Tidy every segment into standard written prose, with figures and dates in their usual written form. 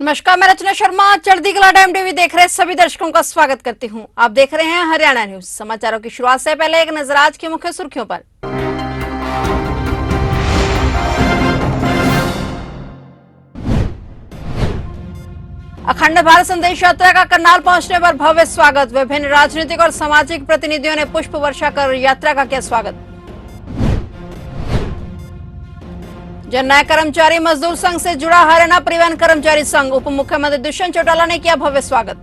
नमस्कार, मैं रचना शर्मा चढ़ती कला टाइम टीवी देख रहे सभी दर्शकों का स्वागत करती हूं। आप देख रहे हैं हरियाणा न्यूज। समाचारों की शुरुआत से पहले एक नजर आज की मुख्य सुर्खियों पर। अखंड भारत संदेश यात्रा का करनाल पहुंचने पर भव्य स्वागत। विभिन्न राजनीतिक और सामाजिक प्रतिनिधियों ने पुष्प वर्षा कर यात्रा का किया स्वागत। जननायक कर्मचारी मजदूर संघ से जुड़ा हरियाणा परिवहन कर्मचारी संघ, उप मुख्यमंत्री दुष्यंत चौटाला ने किया भव्य स्वागत।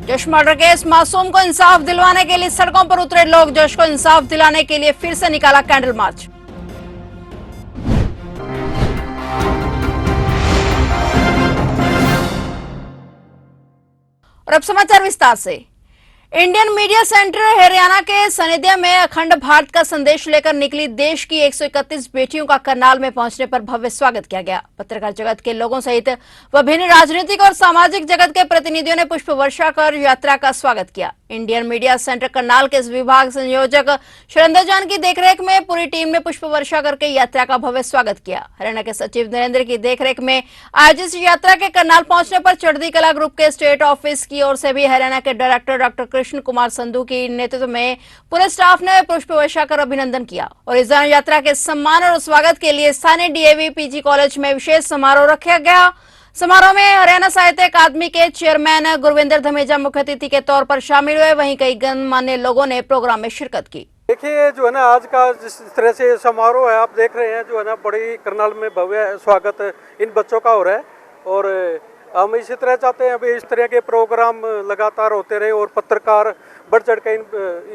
जश मर्डर केस मासूम को इंसाफ दिलवाने के लिए सड़कों पर उतरे लोग। जश को इंसाफ दिलाने के लिए फिर से निकाला कैंडल मार्च। और अब समाचार विस्तार से। इंडियन मीडिया सेंटर हरियाणा के सनेदिया में अखंड भारत का संदेश लेकर निकली देश की 131 बेटियों का करनाल में पहुंचने पर भव्य स्वागत किया गया। पत्रकार जगत के लोगों सहित विभिन्न राजनीतिक और सामाजिक जगत के प्रतिनिधियों ने पुष्प वर्षा कर यात्रा का स्वागत किया। इंडियन मीडिया सेंटर करनाल के विभाग संयोजक सुरेंद्र जान की देखरेख में पूरी टीम ने पुष्प वर्षा करके यात्रा का भव्य स्वागत किया। हरियाणा के सचिव नरेंद्र की देखरेख में आयोजित यात्रा के करनाल पहुंचने पर चढ़ती कला ग्रुप के स्टेट ऑफिस की ओर से भी हरियाणा के डायरेक्टर डॉक्टर कृष्ण कुमार संधू की नेतृत्व में पूरे स्टाफ ने पुष्प वर्षा कर अभिनंदन किया। और इस दौरान यात्रा के सम्मान और स्वागत के लिए स्थानीय डीएवी पीजी कॉलेज में विशेष समारोह रखा गया। समारोह में हरियाणा साहित्य अकादमी के चेयरमैन गुरविंदर धमेजा मुख्य अतिथि के तौर पर शामिल हुए। वहीं कई गणमान्य लोगों ने प्रोग्राम में शिरकत की। देखिए जो है ना, आज का जिस तरह से समारोह है आप देख रहे हैं, जो है ना बड़ी करनाल में भव्य स्वागत इन बच्चों का हो रहा है। और हम इसी तरह चाहते हैं अभी इस तरह के प्रोग्राम लगातार होते रहे और पत्रकार बढ़ चढ़ के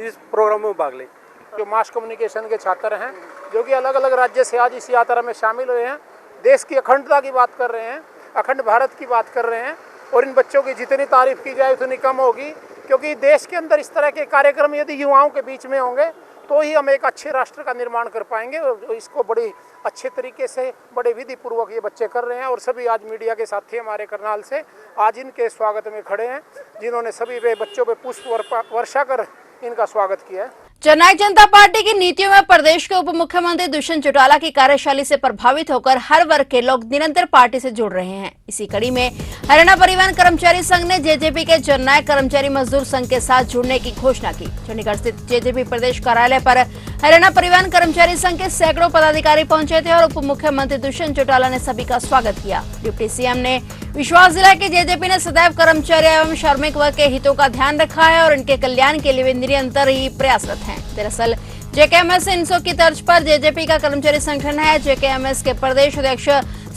इस प्रोग्राम में भाग लें। जो मास कम्युनिकेशन के छात्र हैं जो कि अलग अलग राज्य से आज इस यात्रा में शामिल हुए हैं, देश की अखंडता की बात कर रहे हैं, अखंड भारत की बात कर रहे हैं। और इन बच्चों की जितनी तारीफ की जाए उतनी कम होगी, क्योंकि देश के अंदर इस तरह के कार्यक्रम यदि युवाओं के बीच में होंगे तो ही हम एक अच्छे राष्ट्र का निर्माण कर पाएंगे। और इसको बड़ी अच्छे तरीके से बड़े विधि पूर्वक ये बच्चे कर रहे हैं। और सभी आज मीडिया के साथी हमारे करनाल से आज इनके स्वागत में खड़े हैं, जिन्होंने सभी वे बच्चों पे पुष्प वर्षा कर इनका स्वागत किया है। जननायक जनता पार्टी की नीतियों में प्रदेश के उप मुख्यमंत्री दुष्यंत चौटाला की कार्यशैली से प्रभावित होकर हर वर्ग के लोग निरंतर पार्टी से जुड़ रहे हैं। इसी कड़ी में हरियाणा परिवहन कर्मचारी संघ ने जेजेपी के जननायक कर्मचारी मजदूर संघ के साथ जुड़ने की घोषणा की। चंडीगढ़ स्थित जेजेपी प्रदेश कार्यालय पर हरियाणा परिवहन कर्मचारी संघ के सैकड़ों पदाधिकारी पहुंचे थे और उप मुख्यमंत्री दुष्यंत चौटाला ने सभी का स्वागत किया। डिप्टी सीएम ने विश्वास दिलाया कि जेजेपी ने सदैव कर्मचारी एवं श्रमिक वर्ग के हितों का ध्यान रखा है और इनके कल्याण के लिए वे निरंतर ही प्रयासरत हैं। दरअसल जेकेएमएस इनसो की तर्ज पर जेजेपी का कर्मचारी संगठन है। जेकेएमएस के प्रदेश अध्यक्ष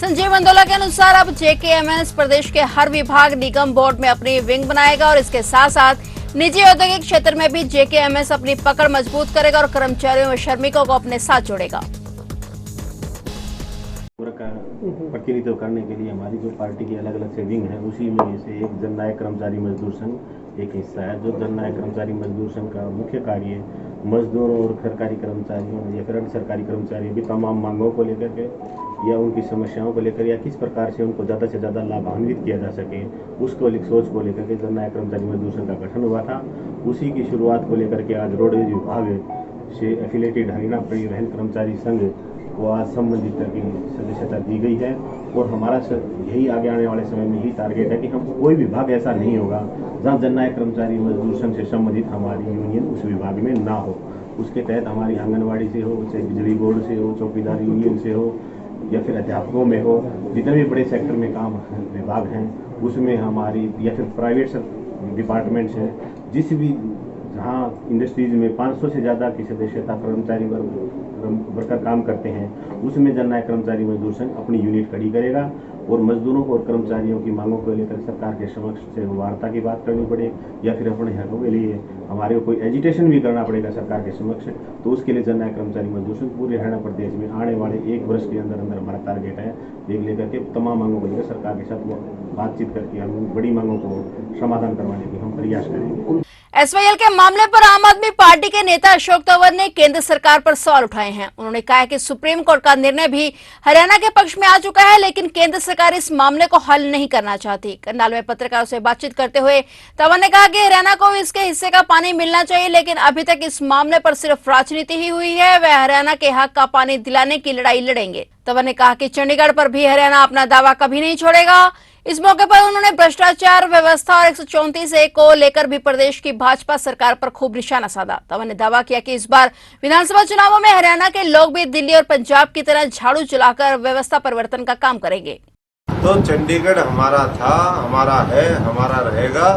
संजीव मंदोला के अनुसार अब जेकेएमएस प्रदेश के हर विभाग निगम बोर्ड में अपनी विंग बनाएगा और इसके साथ साथ निजी औद्योगिक क्षेत्र में भी जेकेएमएस अपनी पकड़ मजबूत करेगा और कर्मचारियों व श्रमिकों को अपने साथ जोड़ेगा। प्रतिनिधित्व करने के लिए हमारी जो पार्टी की अलग अलग से विंग है, उसी में से एक जननायक कर्मचारी मजदूर संघ एक हिस्सा है। जो जननायक कर्मचारी मजदूर संघ का मुख्य कार्य मजदूरों और सरकारी कर्मचारियों या फिर अर्ध सरकारी कर्मचारियों की तमाम मांगों को लेकर के या उनकी समस्याओं को लेकर या किस प्रकार से उनको ज़्यादा से ज़्यादा लाभान्वित किया जा सके, उसको सोच को लेकर के जननायक कर्मचारी मजदूर संघ का गठन हुआ था। उसी की शुरुआत को लेकर के आज रोडवेज विभाग से एफिलेटेड हरियाणा परिवहन कर्मचारी संघ को आज संबंधित करके सदस्यता दी गई है। और हमारा यही आगे आने वाले समय में ही टारगेट है कि हम कोई विभाग ऐसा नहीं होगा जहाँ जननायक कर्मचारी मजदूर संघ से संबंधित हमारी यूनियन उस विभाग में ना हो। उसके तहत हमारी आंगनबाड़ी से हो, चाहे बिजली बोर्ड से हो, चौकीदार यूनियन से हो या फिर अध्यापकों में हो, जितने भी बड़े सेक्टर में काम विभाग हैं उसमें हमारी, या फिर प्राइवेट डिपार्टमेंट्स हैं, जिस भी जहाँ इंडस्ट्रीज में 500 से ज़्यादा की सदस्यता कर्मचारी वर्कर काम करते हैं, उसमें जननायक कर्मचारी मजदूर संघ अपनी यूनिट खड़ी करेगा। और मजदूरों और कर्मचारियों की मांगों को लेकर सरकार के समक्ष से वार्ता की बात करनी पड़े या फिर अपने हकों के लिए हमारे को कोई एजिटेशन भी करना पड़ेगा सरकार के समक्ष, तो उसके लिए जननायक कर्मचारी मजदूर संघ पूरे हरियाणा प्रदेश में आने वाले 1 वर्ष के अंदर अंदर हमारा टारगेट है एक लेकर के तमाम मांगों को लेकर सरकार के साथ बातचीत करके हम बड़ी मांगों को समाधान करवाने की हम प्रयास करेंगे। एसवाईएल के मामले पर आम आदमी पार्टी के नेता अशोक तंवर ने केंद्र सरकार पर सवाल उठाए हैं। उन्होंने कहा कि सुप्रीम कोर्ट का निर्णय भी हरियाणा के पक्ष में आ चुका है, लेकिन केंद्र सरकार इस मामले को हल नहीं करना चाहती। करनाल में पत्रकारों से बातचीत करते हुए तंवर ने कहा कि हरियाणा को इसके हिस्से का पानी मिलना चाहिए, लेकिन अभी तक इस मामले पर सिर्फ राजनीति ही हुई है। वह हरियाणा के हक का पानी दिलाने की लड़ाई लड़ेंगे। तंवर ने कहा कि चंडीगढ़ पर भी हरियाणा अपना दावा कभी नहीं छोड़ेगा। इस मौके पर उन्होंने भ्रष्टाचार व्यवस्था और 134A को लेकर भी प्रदेश की भाजपा सरकार पर खूब निशाना साधा। तंवर ने दावा किया कि इस बार विधानसभा चुनावों में हरियाणा के लोग भी दिल्ली और पंजाब की तरह झाड़ू चलाकर व्यवस्था परिवर्तन का काम करेंगे। तो चंडीगढ़ हमारा था, हमारा है, हमारा रहेगा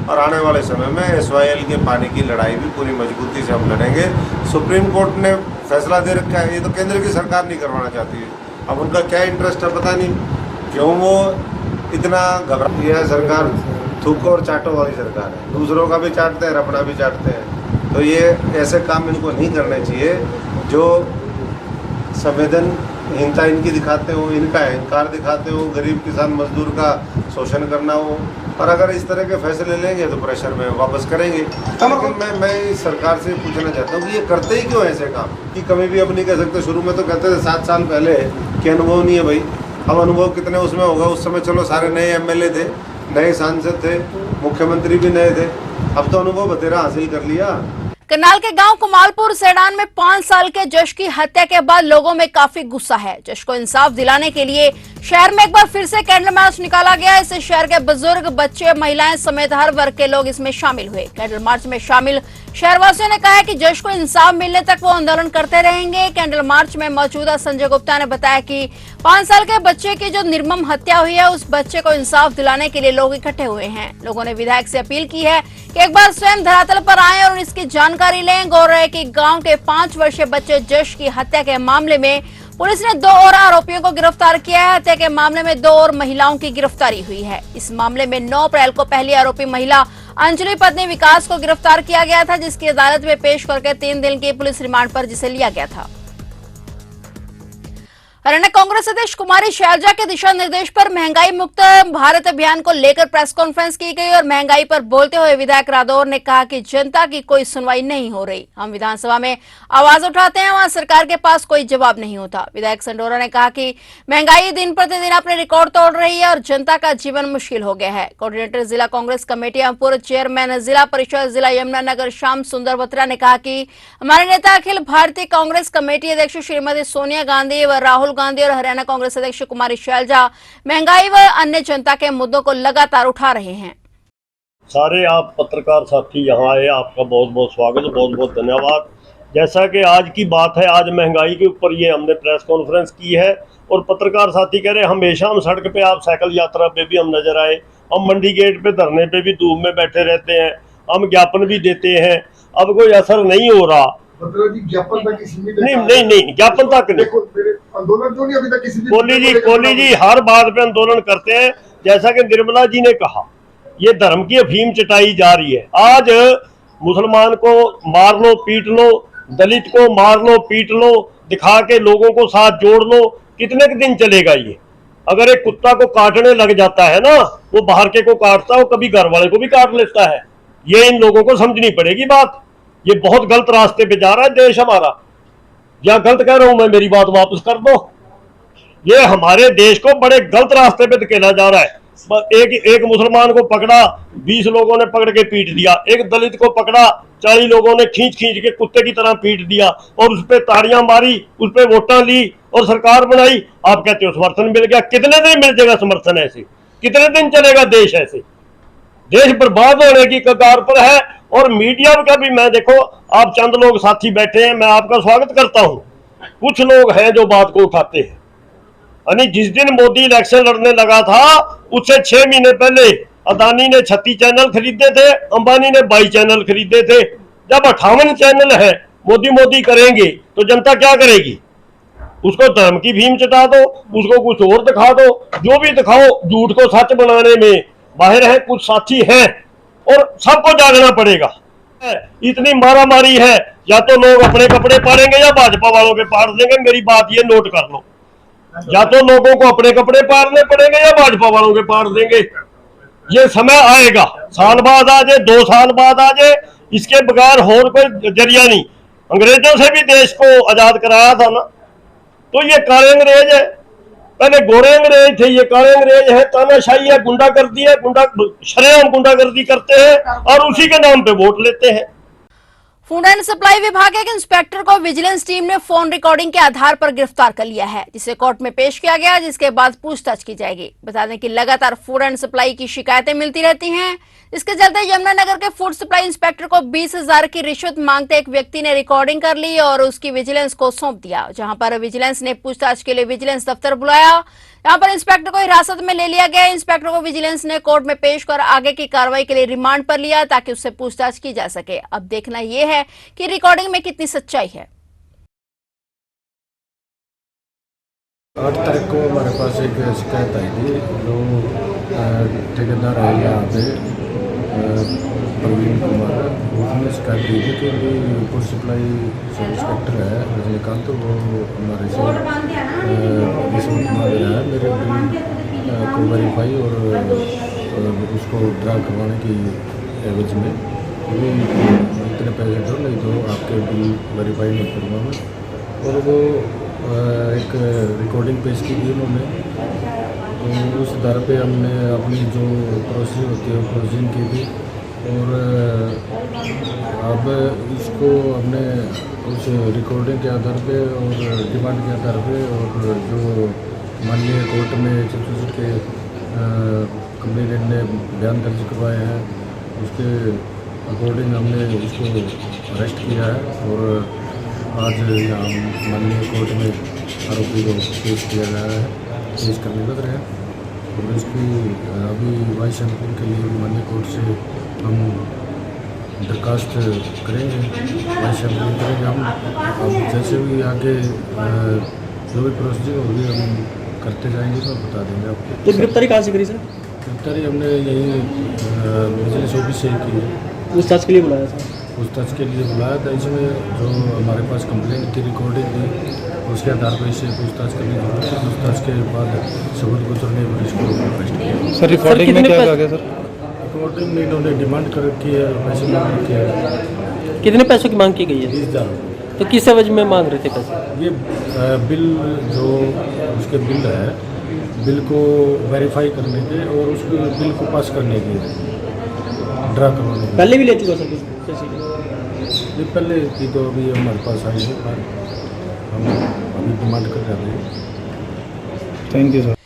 और आने वाले समय में SYL के पानी की लड़ाई भी पूरी मजबूती से हम लड़ेंगे। सुप्रीम कोर्ट ने फैसला दे रखा है, ये तो केंद्र की सरकार नहीं करवाना चाहती है। अब उनका क्या इंटरेस्ट है पता नहीं, क्यों वो इतना घबरा। यह सरकार थूको और चाटो वाली सरकार है, दूसरों का भी चाटते हैं, अपना भी चाटते हैं। तो ये ऐसे काम इनको नहीं करने चाहिए जो संवेदनहीनता इनकी दिखाते हो, इनका अहंकार दिखाते हो, गरीब किसान मजदूर का शोषण करना हो। और अगर इस तरह के फैसले लेंगे तो प्रेशर में वापस करेंगे। लेकिन मैं इस सरकार से पूछना चाहता हूँ कि ये करते ही क्यों ऐसे काम, कि कभी भी अब नहीं कह सकते। शुरू में तो कहते थे 7 साल पहले कि अनुभव नहीं है भाई। अब अनुभव कितने उसमें होगा, उस समय चलो सारे नए MLA थे, नए सांसद थे, मुख्यमंत्री भी नए थे, अब तो अनुभव बतेरा हासिल कर लिया। करनाल के गांव कुमालपुर सेडान में 5 साल के जश की हत्या के बाद लोगों में काफी गुस्सा है। जश को इंसाफ दिलाने के लिए शहर में एक बार फिर से कैंडल मार्च निकाला गया। इससे शहर के बुजुर्ग, बच्चे, महिलाएं समेत हर वर्ग के लोग इसमें शामिल हुए। कैंडल मार्च में शामिल शहरवासियों ने कहा है कि जश को इंसाफ मिलने तक वो आंदोलन करते रहेंगे। कैंडल मार्च में मौजूदा संजय गुप्ता ने बताया कि 5 साल के बच्चे की जो निर्मम हत्या हुई है, उस बच्चे को इंसाफ दिलाने के लिए लोग इकट्ठे हुए हैं। लोगों ने विधायक से अपील की है कि एक बार स्वयं धरातल पर आएं और इसकी जानकारी लें। गौर है कि गांव के 5 वर्षीय बच्चे जश की हत्या के मामले में पुलिस ने 2 और आरोपियों को गिरफ्तार किया है। हत्या के मामले में 2 और महिलाओं की गिरफ्तारी हुई है। इस मामले में 9 अप्रैल को पहली आरोपी महिला अंजलि पत्नी विकास को गिरफ्तार किया गया था, जिसकी अदालत में पेश करके 3 दिन के पुलिस रिमांड पर जिसे लिया गया था। हरियाणा कांग्रेस अध्यक्ष कुमारी शैलजा के दिशा निर्देश पर महंगाई मुक्त भारत अभियान को लेकर प्रेस कॉन्फ्रेंस की गई और महंगाई पर बोलते हुए विधायक रादौर ने कहा कि जनता की कोई सुनवाई नहीं हो रही। हम विधानसभा में आवाज उठाते हैं, वहां सरकार के पास कोई जवाब नहीं होता। विधायक संडोरा ने कहा कि महंगाई दिन प्रतिदिन अपने रिकॉर्ड तोड़ रही है और जनता का जीवन मुश्किल हो गया है। कोऑर्डिनेटर जिला कांग्रेस कमेटी पूर्व चेयरमैन जिला परिषद जिला यमुनानगर श्याम सुंदर बत्रा ने कहा कि हमारे नेता अखिल भारतीय कांग्रेस कमेटी अध्यक्ष श्रीमती सोनिया गांधी व राहुल गांधी और हरियाणा कांग्रेस अध्यक्ष कुमारी शैलजा महंगाई व अन्य जनता के मुद्दों को लगातार उठा रहे हैं। सारे आप पत्रकार साथी यहाँ आए, आपका बहुत बहुत स्वागत, बहुत बहुत धन्यवाद। जैसा कि आज की बात है, आज महंगाई के ऊपर ये हमने प्रेस कॉन्फ्रेंस की है और पत्रकार साथी कह रहे हैं हमेशा हम सड़क पे, आप साइकिल यात्रा पे भी हम नजर आए, हम मंडी गेट पे धरने पे भी धूप में बैठे रहते हैं, हम ज्ञापन भी देते हैं, अब कोई असर नहीं हो रहा। ज्ञापन तक नहीं ज्ञापन तक नहीं, आंदोलन क्यों नहीं अभी तक किसी कोहली जी हर बात पे आंदोलन करते हैं। जैसा कि निर्मला जी ने कहा, ये धर्म की अफीम चटाई जा रही है। आज मुसलमान को मार लो पीट लो, दलित को मार लो पीट लो, दिखा के लोगों को साथ जोड़ लो, कितने दिन चलेगा ये? अगर एक कुत्ता को काटने लग जाता है ना, वो बाहर के को काटता है, वो कभी घर वाले को भी काट लेता है। ये इन लोगों को समझनी पड़ेगी बात। ये बहुत गलत रास्ते पे जा रहा है देश हमारा। या गलत कह रहा हूं मैं, मेरी बात वापस कर दो। ये हमारे देश को बड़े गलत रास्ते पे धकेला जा रहा है। एक मुसलमान को पकड़ा, 20 लोगों ने पकड़ के पीट दिया। एक दलित को पकड़ा, 40 लोगों ने खींच खींच के कुत्ते की तरह पीट दिया और उस पर ताड़ियां मारी, उस पर वोटां ली और सरकार बनाई। आप कहते हो समर्थन मिल गया। कितने दिन मिल जाएगा समर्थन? ऐसे कितने दिन चलेगा देश? ऐसे देश बर्बाद होने की कगार पर है। और मीडिया का भी मैं देखो, आप चंद लोग साथी बैठे हैं, मैं आपका स्वागत करता हूं। कुछ लोग हैं जो बात को उठाते हैं। यानी जिस दिन मोदी इलेक्शन लड़ने लगा था, उससे 6 महीने पहले अदानी ने 36 चैनल खरीदे थे, अंबानी ने 22 चैनल खरीदे थे। जब 58 चैनल है, मोदी करेंगे तो जनता क्या करेगी? उसको धर्म की भीम चटा दो, उसको कुछ और दिखा दो, जो भी दिखाओ। झूठ को सच बनाने में बाहर है कुछ साथी हैं और सबको जागना पड़ेगा। इतनी मारामारी है, या तो लोग अपने कपड़े पाड़ेंगे या भाजपा वालों के पाड़ देंगे। मेरी बात ये नोट कर लो, या तो लोगों को अपने कपड़े पाड़ने पड़ेंगे या भाजपा वालों के पाड़ देंगे। ये समय आएगा, साल बाद आ जाए, 2 साल बाद आ जाए, इसके बगैर और कोई जरिया नहीं। अंग्रेजों से भी देश को आजाद कराया था ना। तो ये काले अंग्रेज है, पहले गोरे अंग्रेज थे, ये काले अंग्रेज है। तानाशाही है, गुंडागर्दी है, शरेआम गुंडागर्दी करते हैं और उसी के नाम पे वोट लेते हैं। फूड एंड सप्लाई विभाग के इंस्पेक्टर को विजिलेंस टीम ने फोन रिकॉर्डिंग के आधार पर गिरफ्तार कर लिया है, जिसे कोर्ट में पेश किया गया, जिसके बाद पूछताछ की जाएगी। बता दें कि लगातार फूड एंड सप्लाई की शिकायतें मिलती रहती हैं। इसके चलते यमुनानगर के फूड सप्लाई इंस्पेक्टर को 20,000 की रिश्वत मांगते एक व्यक्ति ने रिकॉर्डिंग कर ली और उसकी विजिलेंस को सौंप दिया, जहां पर विजिलेंस ने पूछताछ के लिए विजिलेंस दफ्तर बुलाया। यहां पर इंस्पेक्टर को हिरासत में ले लिया गया। इंस्पेक्टर को विजिलेंस ने कोर्ट में पेश कर आगे की कार्रवाई के लिए रिमांड पर लिया ताकि उससे पूछताछ की जा सके। अब देखना यह है कि रिकॉर्डिंग में कितनी सच्चाई है। 8 तारीख को हमारे पास एक शिकायत आई थी। जो ठेकेदार है यहाँ पे प्रवीण कुमार, उसने शिकायत दी थी कि फूड सप्लाई सब इंस्पेक्टर है रजनीकांत, तो वो हमारे से विष्णु कुमार है मेरे बिल को वेरीफाई और उसको ड्रा करवाने की एवज में भी इतने पैसे दो, नहीं तो आपके बिल वेरीफाई नहीं करवाऊंगा। और वो एक रिकॉर्डिंग पेश की थी उन्होंने, तो उस आधार पे हमने अपनी जो प्रोसेस होती है प्रोसेसिंग की थी। और अब इसको हमने उस रिकॉर्डिंग के आधार पे और डिमांड के आधार पे और जो माननीय कोर्ट में छत्तीसगढ़ के कंप्लेनेंट ने बयान दर्ज करवाए हैं, उसके अकॉर्डिंग हमने इसको अरेस्ट किया है और आज यहाँ माननीय कोर्ट में आरोपी को पेश किया गया है, पेश करने लग रहे हैं। और इसकी अभी वाइस सैंपलिंग के लिए माननीय कोर्ट से हम दरखास्त करेंगे, वाइस सैंपलिंग करेंगे हम। अब जैसे भी आगे जो भी प्रोसीजर होगी हम करते जाएंगे तो बता देंगे आपको। तो गिरफ्तारी कहाँ से करी सर? गिरफ्तारी हमने यही विजिलेंस ऑफिस से की है। पूछताछ के लिए बुलाया था? पूछताछ के लिए बुलाया था। इसमें जो हमारे पास कंप्लेंट की रिकॉर्डिंग थी उसके आधार पर इसे पूछताछ करनी जरूरी है। पूछताछ के बाद सबूत गुजरने पर इसको अरेस्ट किया। सर रिकॉर्डिंग में क्या कहा सर? रिकॉर्डिंग में इन्होंने डिमांड कर रखी है, पैसे मांग रखे हैं। कितने पैसों की मांग की गई है? 20,000। तो किस एवज में मांग रहे थे पैसे? ये बिल जो उसके बिल है, बिल को वेरीफाई करने के और उसको बिल को पास करने के ड्रा करवाने के। पहले भी ले चुका सर पैसे? ये पहले की तो अभी हमारे पास आई है, पर हम अभी डिमांड कर रहे हैं। Thank you sir.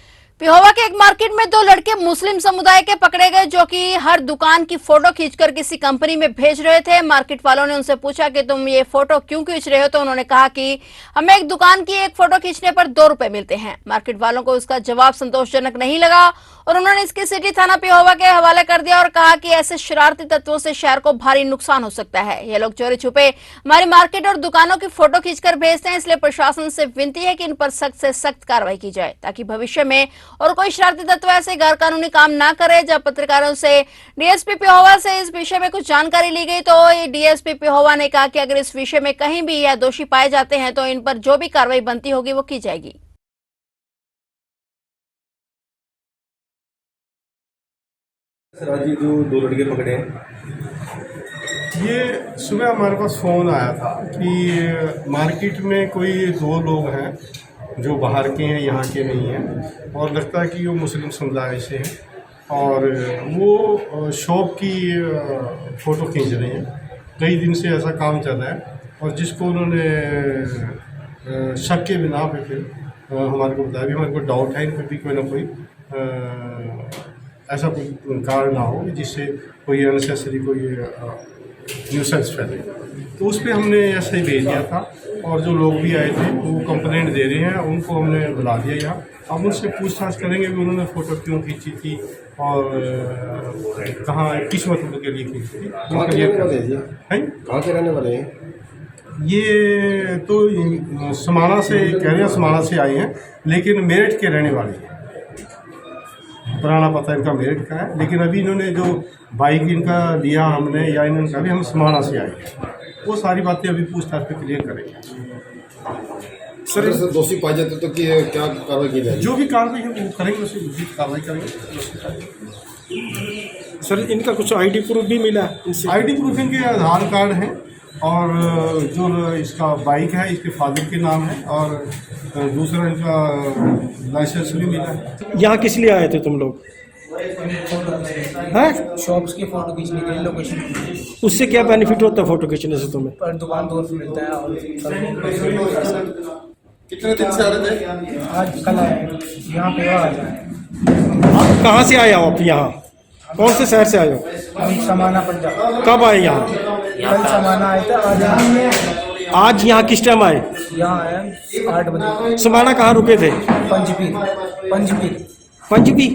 पिहोवा के एक मार्केट में 2 लड़के मुस्लिम समुदाय के पकड़े गए, जो कि हर दुकान की फोटो खींचकर किसी कंपनी में भेज रहे थे। मार्केट वालों ने उनसे पूछा कि तुम ये फोटो क्यों खींच रहे हो, तो उन्होंने कहा कि हमें एक दुकान की एक फोटो खींचने पर 2 रुपए मिलते हैं। मार्केट वालों को उसका जवाब संतोषजनक नहीं लगा और उन्होंने इसकी सिटी थाना पिहोवा के हवाले कर दिया और कहा कि ऐसे शरारती तत्वों से शहर को भारी नुकसान हो सकता है। ये लोग चोरी छुपे हमारी मार्केट और दुकानों की फोटो खींचकर भेजते हैं, इसलिए प्रशासन से विनती है कि इन पर सख्त से सख्त कार्रवाई की जाए ताकि भविष्य में और कोई शरारती तत्व ऐसे गैर कानूनी काम ना करे। जब पत्रकारों से डीएसपी पिहोवा से इस विषय में कुछ जानकारी ली गई तो डीएसपी पिहोवा ने कहा कि अगर इस विषय में कहीं भी यह दोषी पाए जाते हैं तो इन पर जो भी कार्रवाई बनती होगी वो की जाएगी। सर आज ये जो 2 लड़के पकड़े हैं, ये सुबह हमारे पास फ़ोन आया था कि मार्केट में कोई 2 लोग हैं जो बाहर के हैं, यहाँ के नहीं हैं और लगता है कि वो मुस्लिम समुदाय से हैं और वो शॉप की फ़ोटो खींच रहे हैं। कई दिन से ऐसा काम चल रहा है और जिसको उन्होंने शक के बिना पे फिर हमारे को बताया, भी हमारे को डाउट है इन पर भी कोई ना कोई ऐसा कोई कारण ना हो जिससे कोई अननेसेसरी कोई न्यूसेंस फैले। तो उस पर हमने ऐसे ही भेज दिया था और जो लोग भी आए थे वो कंप्लेंट दे रहे हैं, उनको हमने बुला दिया यहाँ। अब उनसे पूछताछ करेंगे कि उन्होंने फ़ोटो क्यों खींची थी और कहाँ किस मतलब के लिए खींची थी। कहाँ के रहने वाले हैं? ये तो समाना से कह रहे हैं, समाना से आए हैं लेकिन मेरठ के रहने वाले हैं। पुराना पता इनका मेरठ का है, लेकिन अभी इन्होंने जो बाइक इनका लिया हमने या इन्होंने अभी हम समाना से आए हैं, वो सारी बातें अभी पूछताछ पे क्लियर करेंगे। सर दोषी पाए जाते तो क्या कार्रवाई की जाएगी? जो भी कार्रवाई है वो करेंगे, उसी उचित कार्रवाई करेंगे। सर इनका कुछ आईडी प्रूफ भी मिला? आईडी प्रूफ इनके आधार कार्ड हैं और जो इसका बाइक है इसके फादर के नाम है और दूसरा इनका लाइसेंस भी मिला है। यहाँ किस लिए आए थे तुम लोग? हैं? शॉप्स की फोटो खींचने के लिए लोकेशन उससे क्या बेनिफिट होता है फोटो खींचने से तुम्हें? पर दुकान दूर से मिलता है और कितने दिन से आ रहे थे? आज कल आए यहाँ पे आ जाए आप कहाँ से आए हो आप यहाँ? कौन से शहर से आए हो? हम समाना पंजाब कब आए यहाँ? कल समाना आए थे आज यहाँ किस टाइम आए? यहाँ आए 8 बजे। समाना कहाँ रुके थे? पंजपीर पंजपी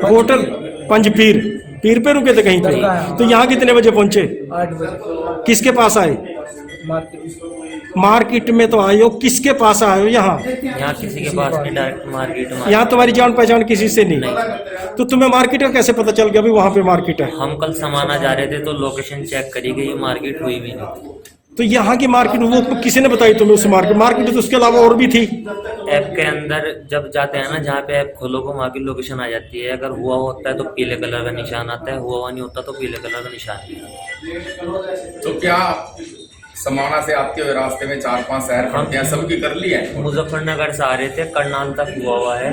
होटल पंजपीर पीर पे रुके थे कहीं पे। तो यहाँ कितने बजे पहुँचे? 8 बजे किसके पास आए? मार्केट में तो आए हो, किसके पास आए हो यहाँ? यहाँ किसी के पास नहीं, डायरेक्ट मार्केट में। यहाँ तुम्हारी जान पहचान किसी से नहीं? तो तुम्हें मार्केट का कैसे पता चल गया भी वहाँ पे मार्केट है? हम कल समाना जा रहे थे तो लोकेशन चेक करी गई, मार्केट हुई भी नहीं। तो यहाँ की मार्केट वो किसी ने बताई तुम्हें? उस मार्केट तो उसके अलावा और भी थी। ऐप के अंदर जब जाते हैं ना, जहाँ पे ऐप खोलो को वहाँ की लोकेशन आ जाती है। अगर हुआ होता है तो पीले कलर का निशान आता है, हुआ नहीं होता तो पीले कलर का निशान नहीं आता। तो क्या समाना से आते हुए रास्ते में 4-5 शहर पड़ते हैं, सबकी कर ली है? मुजफ्फरनगर से आ रहे थे, करनाल तक हुआ है,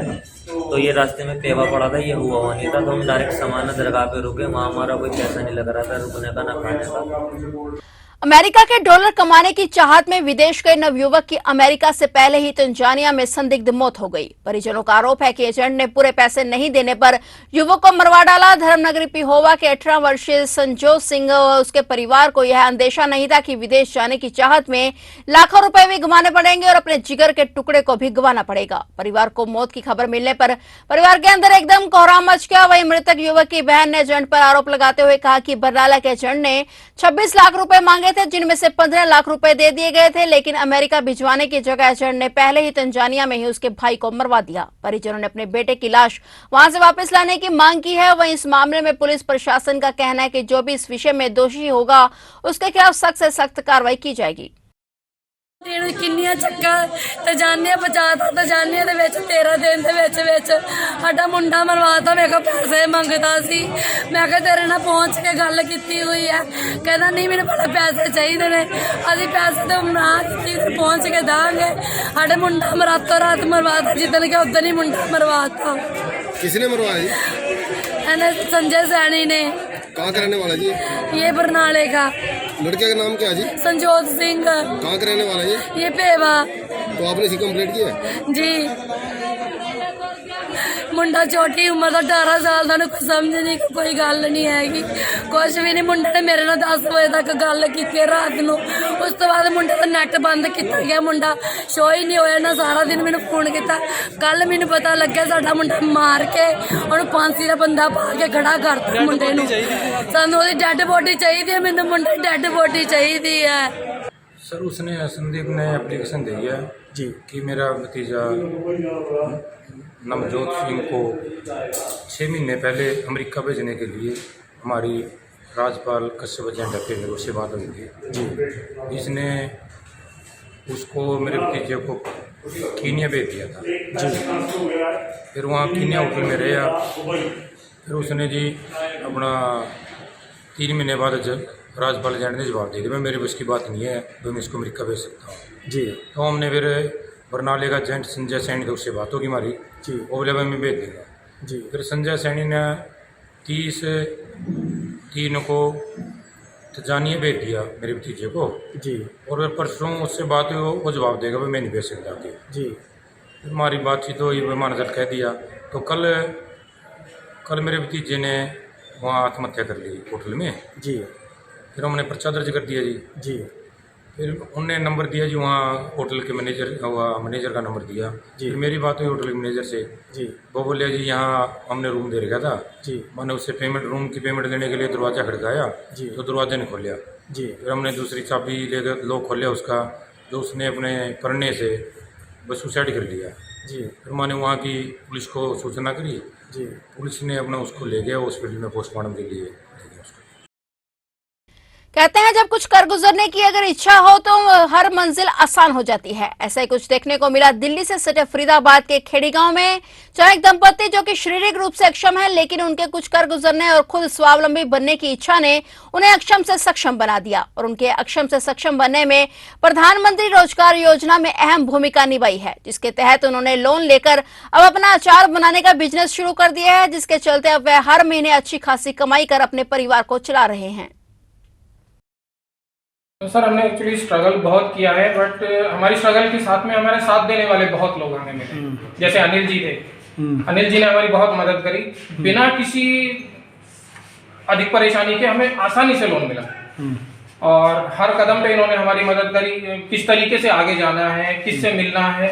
तो ये रास्ते में पेवा पड़ा था, ये हुआ नहीं था, तो हम डायरेक्ट समाना दरगाह पे रुके। वहाँ हमारा कोई पैसा नहीं लग रहा था रुकने का ना खाने का। अमेरिका के डॉलर कमाने की चाहत में विदेश गए नवयुवक की अमेरिका से पहले ही तंजानिया में संदिग्ध मौत हो गई। परिजनों का आरोप है कि एजेंट ने पूरे पैसे नहीं देने पर युवक को मरवा डाला। धर्मनगरी पिहोवा के 18 वर्षीय संजोत सिंह और उसके परिवार को यह अंदेशा नहीं था कि विदेश जाने की चाहत में लाखों रुपए भी गंवाने पड़ेंगे और अपने जिगर के टुकड़े को भी गंवाना पड़ेगा। परिवार को मौत की खबर मिलने पर परिवार के अंदर एकदम कोहराम मच गया। वहीं मृतक युवक की बहन ने एजेंट पर आरोप लगाते हुए कहा कि बरनाला के एजेंट ने 26 लाख रुपए मांगे थे, जिनमें से 15 लाख रुपए दे दिए गए थे, लेकिन अमेरिका भिजवाने की जगह एजेंट ने पहले ही तंजानिया में ही उसके भाई को मरवा दिया। परिजनों ने अपने बेटे की लाश वहां से वापस लाने की मांग की है। वहीं इस मामले में पुलिस प्रशासन का कहना है कि जो भी इस विषय में दोषी होगा उसके खिलाफ सख्त से सख्त कार्रवाई की जाएगी। किन्नियां चक्कर तजानिया बचाता, तजानिया दे विच 13 दिन दे विच साडा मुंडा मरवाता। मेरे को पैसे मंगता सी, मैं कहा तेरे नाल पहुंच के गल कीती हुई है, कहना नहीं मेरे बड़े पैसे चाहिए ने, अभी पैसे तो ना की पहुंच के देंगे। साडे मुंडा रातों रात मरवाता, जिदन के उदन ही मुंडा मरवाता। किसने मरवाया? संजय सैनी ने। कहाँ का रहने वाला जी? ये बरनाले का। लड़के का नाम क्या है जी? संजोत सिंह। कहाँ का रहने वाला है ये पेवा। तो आपने इसी कंप्लेंट की है? जी। मुंडा छोटी उम्र का 18 साल का, कोई समझ नहीं, कोई गल नहीं हैगी, कुछ भी नहीं। मुंडे ने मेरे नाल 10 बजे तक गल की रात को, उस तो बाद मुंडे का नैट बंद किया गया। मुंडा शो ही नहीं होया ना, सारा दिन मैंने फोन किया। कल मैंने पता लगे साडा मुंडा मार के उन्होंने फांसी का बंदा पा के खड़ा करता। मुंडे नूं सानूं ओहदी डेड बॉडी चाहिए, मैंने मुंडे डेड बॉडी चाहिए है। सर उसने संदीप ने एप्लीकेशन दी है जी कि मेरा भतीजा नवजोत सिंह को 6 महीने पहले अमेरिका भेजने के लिए हमारी राजपाल कश्यप एजेंट है उससे बात हुई थी जी। इसने उसको मेरे भतीजे को कीनिया भेज दिया था जी। फिर वहाँ कीनिया होटल में रहा, फिर उसने जी अपना 3 महीने बाद राजपाल एजेंट ने जवाब दे दिया मैं मेरे बस की बात नहीं है, तो मैं इसको अमेरिका भेज सकता हूँ जी। तो हमने फिर बरनाले का एजेंट संजय सैनी, तो उससे बात होगी हमारी जी, वो बोले मैं भेज देंगे जी। फिर संजय सैनी ने 30/3 को तजानिया भेज दिया मेरे भतीजे को जी। और फिर परसों उससे बात हुई, वो जवाब देगा मैं नहीं भेज सकता आगे जी। फिर हमारी बातचीत हुई, मानजर कह दिया। तो कल मेरे भतीजे ने वहाँ आत्महत्या कर ली होटल में जी। फिर हमने पर्चा दर्ज कर दिया जी। फिर उनने नंबर दिया जी, वहाँ होटल के मैनेजर का नंबर दिया जी। फिर मेरी बात हुई होटल के मैनेजर से जी। वो बोले जी यहाँ हमने रूम दे रखा था जी। मैंने उससे रूम की पेमेंट देने के लिए दरवाज़ा खड़काया जी, तो दरवाज़ा नहीं खोलिया जी। फिर हमने दूसरी चाबी लेकर लॉक खोलिया उसका, तो उसने अपने पढ़ने से बस सुसाइड कर लिया जी। फिर मैंने वहाँ की पुलिस को सूचना करी जी। पुलिस ने अपना उसको ले गया हॉस्पिटल में पोस्टमार्टम के लिए। कहते हैं जब कुछ कर गुजरने की अगर इच्छा हो तो हर मंजिल आसान हो जाती है। ऐसा ही कुछ देखने को मिला दिल्ली से सटे फरीदाबाद के खेड़ी गांव में, जहां एक दंपति जो कि शारीरिक रूप से अक्षम है लेकिन उनके कुछ कर गुजरने और खुद स्वावलंबी बनने की इच्छा ने उन्हें अक्षम से सक्षम बना दिया और उनके अक्षम से सक्षम बनने में प्रधानमंत्री रोजगार योजना में अहम भूमिका निभाई है, जिसके तहत उन्होंने लोन लेकर अब अपना अचार बनाने का बिजनेस शुरू कर दिया है, जिसके चलते अब वह हर महीने अच्छी खासी कमाई कर अपने परिवार को चला रहे हैं। तो सर हमने एक्चुअली स्ट्रगल बहुत किया है, बट हमारी स्ट्रगल के साथ में हमारे साथ देने वाले बहुत लोग हमें मिले। जैसे अनिल जी थे, अनिल जी ने हमारी बहुत मदद करी, बिना किसी अधिक परेशानी के हमें आसानी से लोन मिला और हर कदम पे इन्होंने हमारी मदद करी, किस तरीके से आगे जाना है, किससे मिलना है,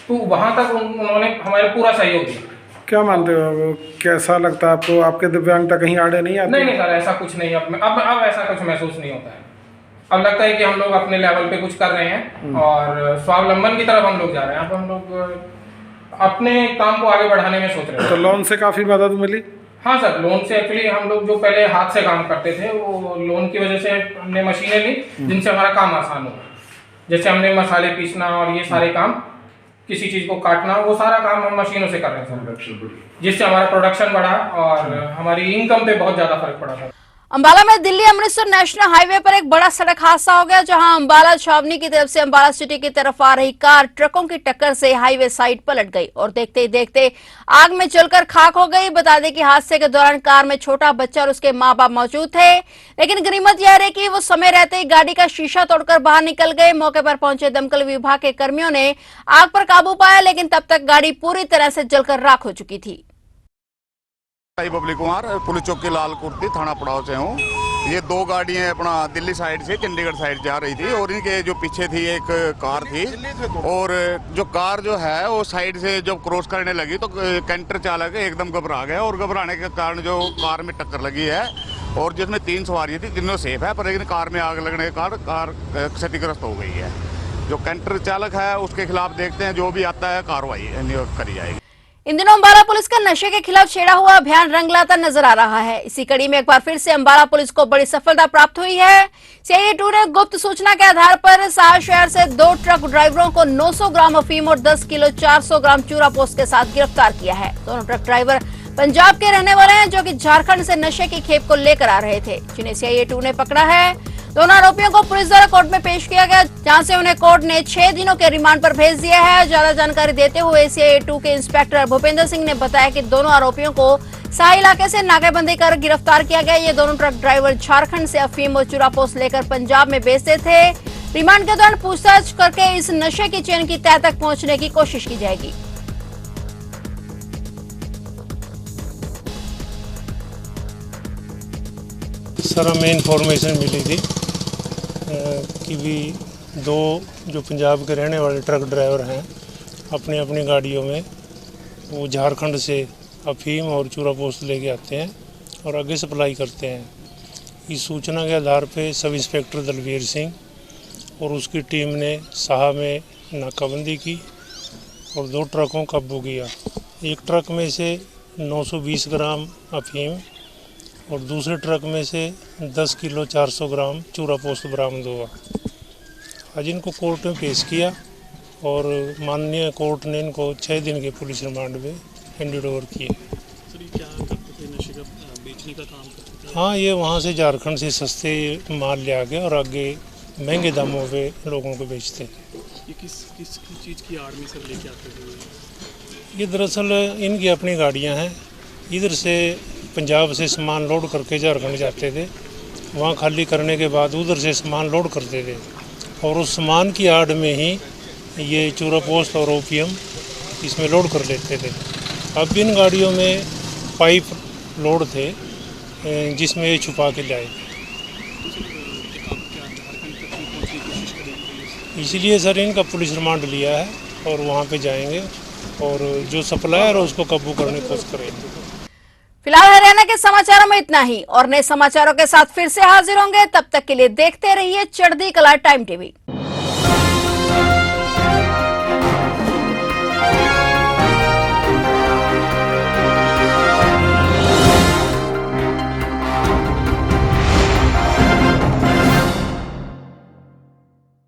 तो वहां तक उन्होंने हमारा पूरा सहयोग दिया। क्या मानते हो, कैसा लगता है आपको, आपके दिव्यांगता कहीं आड़े नहीं आती? नहीं सर, ऐसा कुछ नहीं। अब ऐसा कुछ महसूस नहीं होता है। अब लगता है कि हम लोग अपने लेवल पे कुछ कर रहे हैं और स्वावलंबन की तरफ हम लोग जा रहे हैं। अब हम लोग अपने काम को आगे बढ़ाने में सोच रहे हैं। तो लोन से काफी मदद मिली? हाँ सर, लोन से एक्चुअली हम लोग जो पहले हाथ से काम करते थे वो लोन की वजह से हमने मशीनें ली जिनसे हमारा काम आसान हो। जैसे हमने मसाले पीसना और ये सारे काम, किसी चीज को काटना, वो सारा काम हम मशीनों से कर रहे हैं, जिससे हमारा प्रोडक्शन बढ़ा और हमारी इनकम पे बहुत ज्यादा फर्क पड़ा था। अंबाला में दिल्ली अमृतसर नेशनल हाईवे पर एक बड़ा सड़क हादसा हो गया, जहां अंबाला छावनी की तरफ से अंबाला सिटी की तरफ आ रही कार ट्रकों की टक्कर से हाईवे साइड पलट गई और देखते ही देखते आग में जलकर खाक हो गई। बता दें कि हादसे के दौरान कार में छोटा बच्चा और उसके मां बाप मौजूद थे, लेकिन गनीमत यह रही कि वो समय रहते ही गाड़ी का शीशा तोड़कर बाहर निकल गए। मौके पर पहुंचे दमकल विभाग के कर्मियों ने आग पर काबू पाया, लेकिन तब तक गाड़ी पूरी तरह से जलकर राख हो चुकी थी। पब्लिक कुमार, पुलिस चौकी लाल कुर्ती, थाना पड़ाव से हूँ। ये दो गाड़ियाँ अपना दिल्ली साइड से चंडीगढ़ साइड जा रही थी और इनके जो पीछे थी एक कार थी और जो कार जो है वो साइड से जब क्रॉस करने लगी तो कैंटर चालक एकदम घबरा गया और घबराने के कारण जो कार में टक्कर लगी है और जिसमें 3 सवारियाँ थी, तीनों सेफ है, पर लेकिन कार में आग लगने के कारण कार क्षतिग्रस्त हो गई है। जो कैंटर चालक है उसके खिलाफ देखते हैं, जो भी आता है कार्रवाई करी जाएगी। इन दिनों अंबाला पुलिस का नशे के खिलाफ छेड़ा हुआ अभियान रंग लाता नजर आ रहा है। इसी कड़ी में एक बार फिर से अंबाला पुलिस को बड़ी सफलता प्राप्त हुई है। CIA2 ने गुप्त सूचना के आधार पर साहा शहर से 2 ट्रक ड्राइवरों को 900 ग्राम अफीम और 10 किलो 400 ग्राम चूरा पोस्त के साथ गिरफ्तार किया है। दोनों ट्रक ड्राइवर पंजाब के रहने वाले हैं, जो कि झारखंड से नशे की खेप को लेकर आ रहे थे, जिन्हें CIA2 ने पकड़ा है। दोनों आरोपियों को पुलिस द्वारा कोर्ट में पेश किया गया, जहां से उन्हें कोर्ट ने 6 दिनों के रिमांड पर भेज दिया है। ज्यादा जानकारी देते हुए CIA2 के इंस्पेक्टर भूपेंद्र सिंह ने बताया कि दोनों आरोपियों को साहा इलाके से नाकेबंदी कर गिरफ्तार किया गया। ये दोनों ट्रक ड्राइवर झारखंड से अफीम और चूरा पोस्त लेकर पंजाब में बेचते थे। रिमांड के दौरान पूछताछ करके इस नशे की चेन की तह तक पहुंचने की कोशिश की जाएगी। सर, हमें इन्फॉर्मेशन मिली थी कि भी 2 जो पंजाब के रहने वाले ट्रक ड्राइवर हैं, अपनी अपनी गाड़ियों में वो झारखंड से अफीम और चूरा पोस्त लेके आते हैं और आगे सप्लाई करते हैं। इस सूचना के आधार पे सब इंस्पेक्टर दलवीर सिंह और उसकी टीम ने साहा में नाकाबंदी की और 2 ट्रकों को काबू किया। एक ट्रक में से 920 ग्राम अफीम और दूसरे ट्रक में से 10 किलो 400 ग्राम चूरा पोस्त बरामद हुआ। आज इनको कोर्ट में पेश किया और माननीय कोर्ट ने इनको 6 दिन के पुलिस रिमांड में हैंडेड ओवर किए। क्या करते थे, नशे का बेचने का काम करते थे? हाँ, ये वहाँ से झारखंड से सस्ते माल ले आके और आगे महंगे दामों पे लोगों को बेचते थे। ये किस चीज़ की आड़ में सर लेके आते थे? ये दरअसल इनकी अपनी गाड़ियाँ हैं, इधर से पंजाब से सामान लोड करके झारखंड जाते थे, वहाँ खाली करने के बाद उधर से सामान लोड करते थे और उस सामान की आड़ में ही ये चूरा पोस्त और ओपीएम इसमें लोड कर लेते थे। अब इन गाड़ियों में पाइप लोड थे जिसमें ये छुपा के लाए, इसलिए सर इनका पुलिस रिमांड लिया है और वहाँ पे जाएंगे और जो सप्लायर है उसको काबू करने की कोशिश करेंगे। फिलहाल हरियाणा के समाचारों में इतना ही और नए समाचारों के साथ फिर से हाजिर होंगे। तब तक के लिए देखते रहिए चढ़ती कला टाइम टीवी।